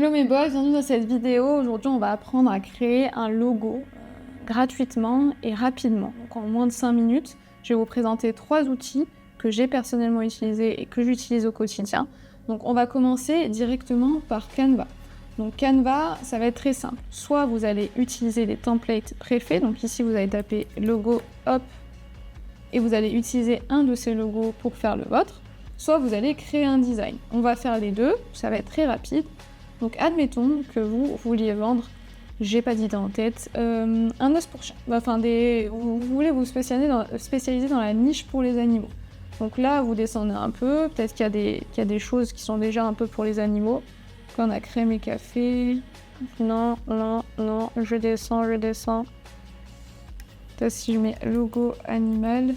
Hello mes boys, bienvenue dans cette vidéo. Aujourd'hui on va apprendre à créer un logo gratuitement et rapidement. Donc en moins de 5 minutes, je vais vous présenter 3 outils que j'ai personnellement utilisés et que j'utilise au quotidien. Donc on va commencer directement par Canva. Donc Canva, ça va être très simple. Soit vous allez utiliser des templates préfaits, donc ici vous allez taper logo, hop, et vous allez utiliser un de ces logos pour faire le vôtre. Soit vous allez créer un design. On va faire les deux, ça va être très rapide. Donc admettons que vous vouliez vendre, j'ai pas d'idée en tête, un os pour chien. Enfin, vous voulez vous spécialiser dans la niche pour les animaux. Donc là, vous descendez un peu, peut-être qu'il y a des choses qui sont déjà un peu pour les animaux. Quand on a crème et café, non, je descends. Peut-être si je mets logo animal.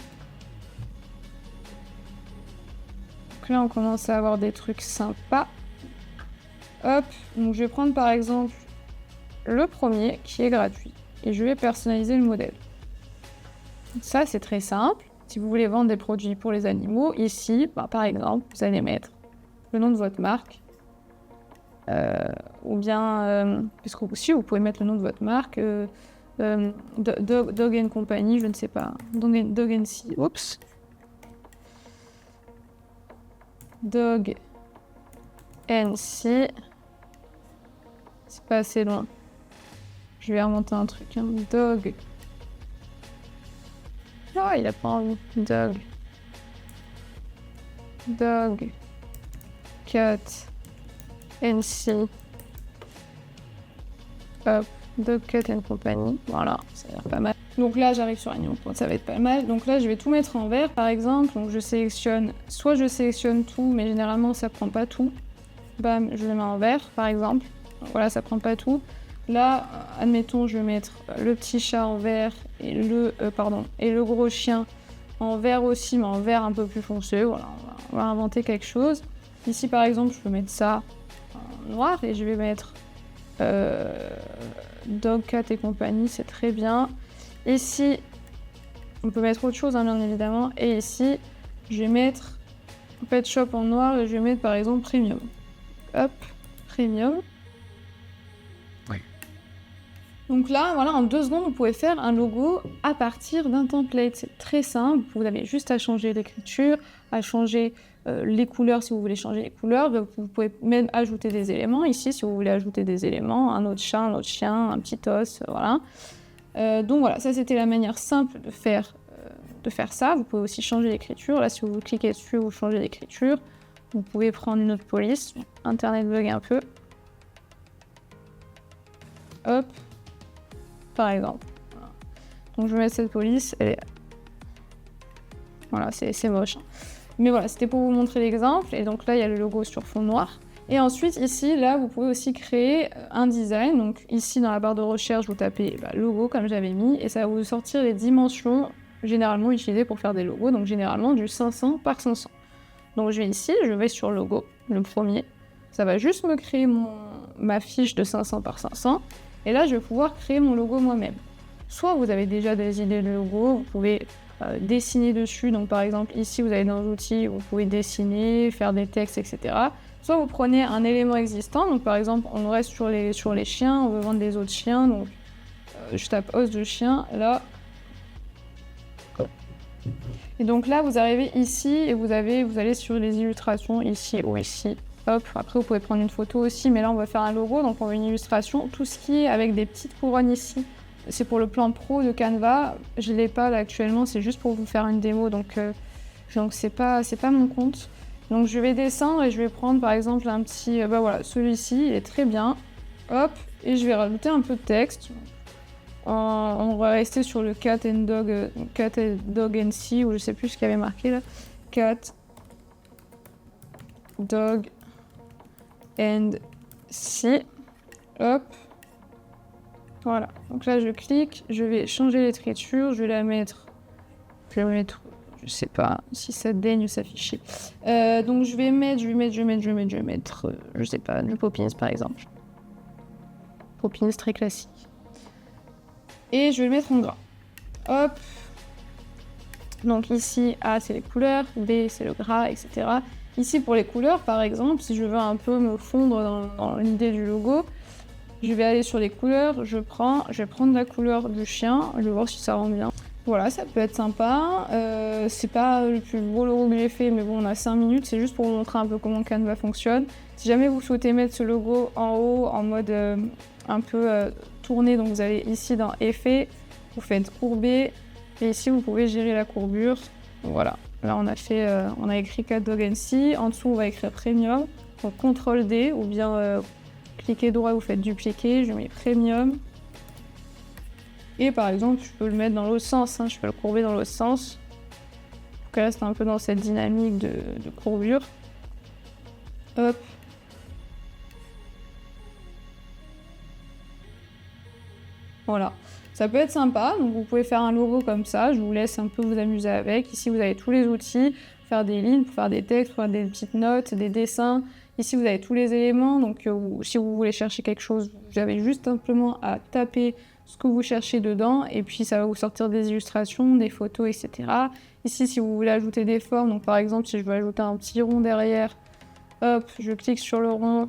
Donc là, on commence à avoir des trucs sympas. Hop, donc je vais prendre par exemple le premier qui est gratuit et je vais personnaliser le modèle. Ça, c'est très simple. Si vous voulez vendre des produits pour les animaux, ici, par exemple, vous allez mettre le nom de votre marque ou bien, puisque aussi vous pouvez mettre le nom de votre marque, Dog & Company, je ne sais pas, Dog & C, oups, Dog & C. C'est pas assez loin. Je vais remonter un truc. Hein. Dog. Oh, il a pas envie. Dog. Cat. NC. Hop. Dog, Cat and Company. Voilà, ça a l'air pas mal. Donc là, j'arrive sur Agnon. Ça va être pas mal. Donc là, je vais tout mettre en vert, par exemple. Donc je sélectionne. Soit je sélectionne tout, mais généralement, ça prend pas tout. Bam, je le mets en vert, par exemple. Voilà, ça prend pas tout. Là, admettons, je vais mettre le petit chat en vert et le gros chien en vert aussi, mais en vert un peu plus foncé. Voilà, on va inventer quelque chose. Ici, par exemple, je peux mettre ça en noir et je vais mettre Dog, Cat et compagnie, c'est très bien. Ici, on peut mettre autre chose, hein, bien évidemment. Et ici, je vais mettre Pet Shop en noir et je vais mettre par exemple Premium. Hop, Premium. Donc là, voilà, en 2 secondes, vous pouvez faire un logo à partir d'un template. C'est très simple. Vous avez juste à changer l'écriture, à changer les couleurs si vous voulez changer les couleurs. Vous pouvez même ajouter des éléments. Ici, si vous voulez ajouter des éléments, un autre chat, un autre chien, un petit os, voilà. Donc voilà, ça c'était la manière simple de faire ça. Vous pouvez aussi changer l'écriture. Là, si vous cliquez dessus, vous changez l'écriture. Vous pouvez prendre une autre police. Internet bug un peu. Hop. Par exemple. Voilà. Donc je vais mettre cette police, voilà, c'est moche. Mais voilà, c'était pour vous montrer l'exemple. Et donc là, il y a le logo sur fond noir. Et ensuite, ici, là, vous pouvez aussi créer un design. Donc ici, dans la barre de recherche, vous tapez logo, comme j'avais mis, et ça va vous sortir les dimensions généralement utilisées pour faire des logos. Donc généralement, du 500 par 500. Donc je vais ici, je vais sur logo, le premier. Ça va juste me créer ma fiche de 500 par 500. Et là, je vais pouvoir créer mon logo moi-même. Soit vous avez déjà des idées de logo, vous pouvez dessiner dessus. Donc par exemple, ici, vous allez dans l'outil, vous pouvez dessiner, faire des textes, etc. Soit vous prenez un élément existant. Donc par exemple, on reste sur les chiens, on veut vendre des os de chiens. Donc je tape os de chien, là. Et donc là, vous arrivez ici et vous allez sur les illustrations, ici ou ici. Hop, après vous pouvez prendre une photo aussi, mais là on va faire un logo, donc on veut une illustration. Tout ce qui est avec des petites couronnes ici, c'est pour le plan pro de Canva. Je ne l'ai pas là actuellement, c'est juste pour vous faire une démo, donc c'est pas mon compte. Donc je vais descendre et je vais prendre par exemple un petit, voilà, celui-ci, il est très bien. Hop, et je vais rajouter un peu de texte. On va rester sur le Cat and Dog and C, ou je sais plus ce qu'il y avait marqué là. Cat, Dog and C. Hop. Voilà. Donc là, je clique, je vais changer l'écriture, je vais mettre, je sais pas si ça daigne s'afficher. Donc je vais mettre, je sais pas, du Poppins par exemple. Poppins très classique. Et je vais le mettre en gras. Hop. Donc ici, A c'est les couleurs, B c'est le gras, etc. Ici, pour les couleurs, par exemple, si je veux un peu me fondre dans l'idée du logo, je vais aller sur les couleurs, je vais prendre la couleur du chien, je vais voir si ça rend bien. Voilà, ça peut être sympa. C'est pas le plus beau logo que j'ai fait, mais bon, on a 5 minutes, c'est juste pour vous montrer un peu comment Canva fonctionne. Si jamais vous souhaitez mettre ce logo en haut, en mode un peu tourné, donc vous allez ici dans Effets, vous faites courber, et ici vous pouvez gérer la courbure. Voilà, là on a écrit Cat Dog NC, en dessous on va écrire Premium, donc CTRL D, ou bien cliquez droit, vous faites dupliquer, je mets Premium. Et par exemple, je peux le mettre dans l'autre sens, je peux le courber dans l'autre sens. Pour qu'elle reste un peu dans cette dynamique de courbure. Hop. Voilà. Ça peut être sympa, donc vous pouvez faire un logo comme ça, je vous laisse un peu vous amuser avec. Ici, vous avez tous les outils, faire des lignes, pour faire des textes, pour faire des petites notes, des dessins. Ici, vous avez tous les éléments, donc si vous voulez chercher quelque chose, vous avez juste simplement à taper ce que vous cherchez dedans, et puis ça va vous sortir des illustrations, des photos, etc. Ici, si vous voulez ajouter des formes, donc par exemple, si je veux ajouter un petit rond derrière, hop, je clique sur le rond.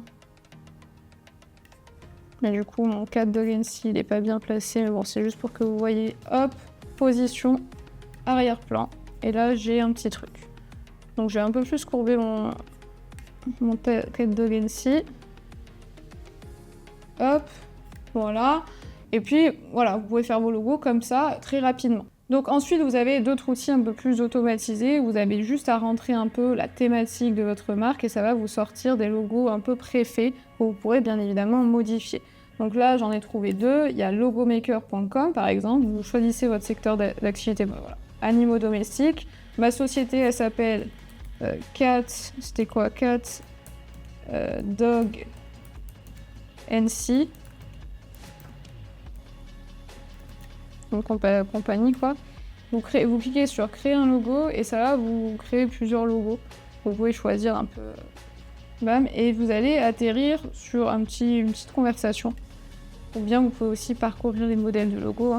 Mais du coup, mon Cat Dog NC, il n'est pas bien placé, mais bon, c'est juste pour que vous voyez, hop, position, arrière-plan, et là, j'ai un petit truc. Donc, je vais un peu plus courber mon Cat Dog NC. Hop, voilà. Et puis, voilà, vous pouvez faire vos logos comme ça, très rapidement. Donc ensuite, vous avez d'autres outils un peu plus automatisés. Vous avez juste à rentrer un peu la thématique de votre marque et ça va vous sortir des logos un peu préfaits que vous pourrez bien évidemment modifier. Donc là, j'en ai trouvé deux. Il y a logomaker.com par exemple. Vous choisissez votre secteur d'activité. Ben voilà. Animaux domestiques. Ma société, elle s'appelle Cat... C'était quoi? Cat Dog NC. Donc compagnie quoi. Vous cliquez sur créer un logo et ça va vous créer plusieurs logos. Vous pouvez choisir un peu, bam, et vous allez atterrir sur une petite conversation. Ou bien vous pouvez aussi parcourir les modèles de logos,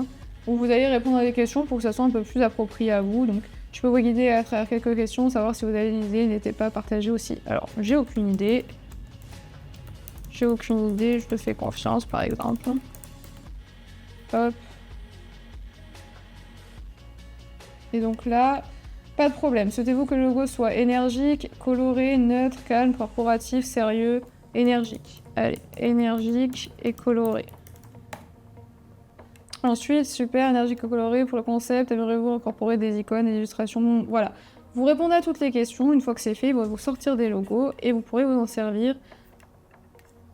où vous allez répondre à des questions pour que ça soit un peu plus approprié à vous. Donc je peux vous guider à travers quelques questions, savoir si vous avez une idée, n'hésitez pas à partager aussi. Alors j'ai aucune idée, je te fais confiance par exemple. Hop. Et donc là, pas de problème. Souhaitez-vous que le logo soit énergique, coloré, neutre, calme, corporatif, sérieux, énergique. Allez, énergique et coloré. Ensuite, super, énergique et coloré pour le concept. Aimeriez-vous incorporer des icônes, des illustrations? Voilà. Vous répondez à toutes les questions. Une fois que c'est fait, il va vous sortir des logos et vous pourrez vous en servir.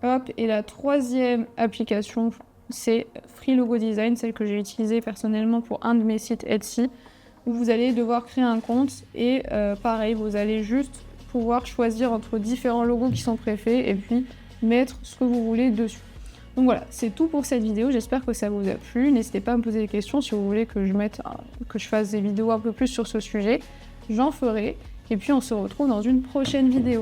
Hop, et la troisième application, c'est Free Logo Design, celle que j'ai utilisée personnellement pour un de mes sites Etsy, où vous allez devoir créer un compte et pareil, vous allez juste pouvoir choisir entre différents logos qui sont préfaits et puis mettre ce que vous voulez dessus. Donc voilà, c'est tout pour cette vidéo, j'espère que ça vous a plu. N'hésitez pas à me poser des questions si vous voulez que je fasse des vidéos un peu plus sur ce sujet, j'en ferai. Et puis on se retrouve dans une prochaine vidéo.